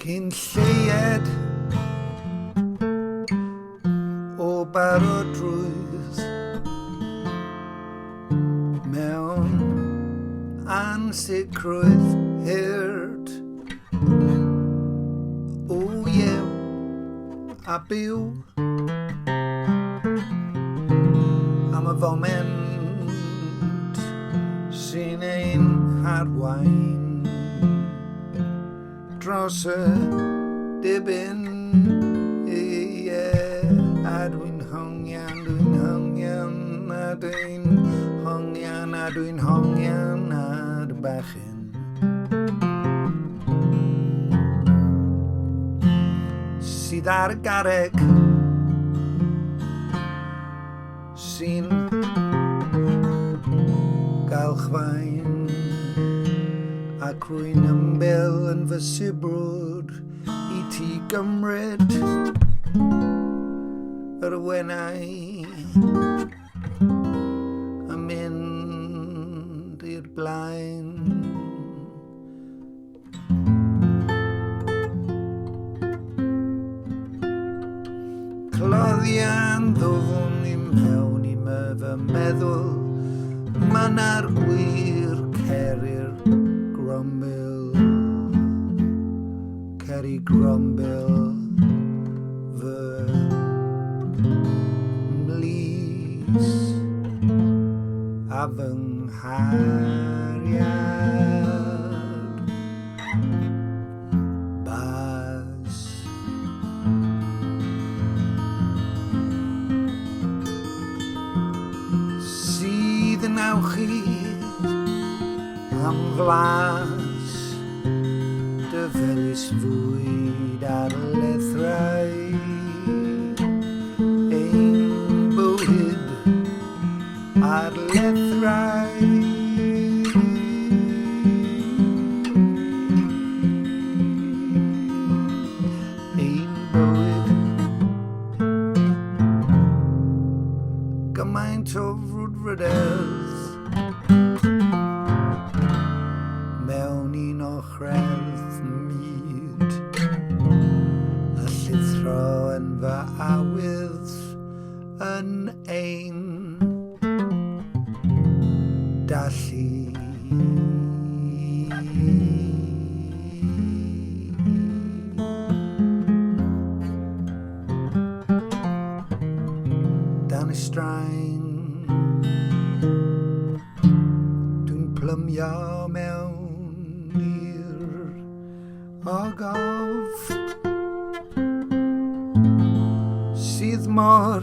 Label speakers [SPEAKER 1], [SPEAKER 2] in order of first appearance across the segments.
[SPEAKER 1] Cyn lleied o barodrwydd mewn ansicrwydd hurt o iew a byw am y foment sy'n ein harwain dros y dibyn a dwi'n hongian a dwi'n hongian ar bachyn sydd ar y garreg sy'n gael chwain ac rwy'n ymbil yn fy sibrwd i ti gymryd yr wenau a mynd i'r blaen. Cloddian ddwfn i mewn i fy meddwl ma' 'na'r gwir cerir grumbil fy mlys a fy nghariad bas sydd yn awchu am flas dy felys fwyd ar lethrau ein bywyd ar lethrau ein bywyd gymaint o frwdfrydedd mewn un ochredd myd a llithro yn fy awydd yn ein dallu dan y straen dwi'n plymio mewn i'r ogof sydd mor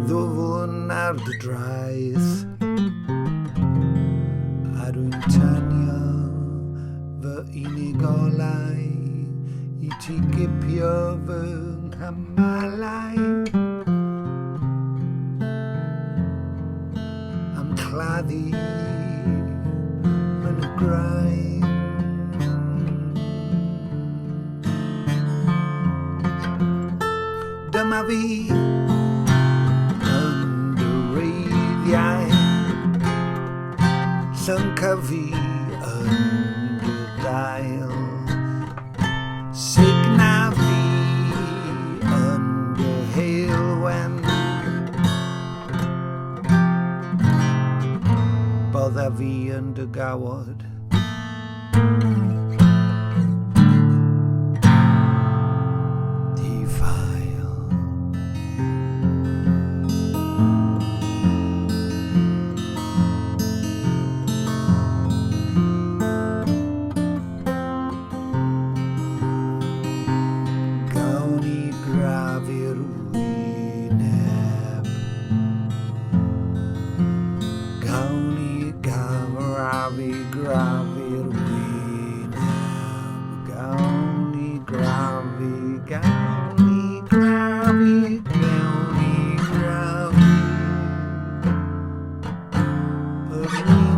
[SPEAKER 1] ddwfn ar dy draeth a dwi'n tanio fy unigolau i ti gipio fy nghymalau am claddu yn y graen dyma fi yn dy reiddiau llyncyfu yn dy dail signa fi yn dy heilwen bodda fi yn dy gawod gawn i grafu'r wyneb gawn i gael grafu'r wyneb. Gawn i grafu, gawn i grafu, gawn i grafu. Y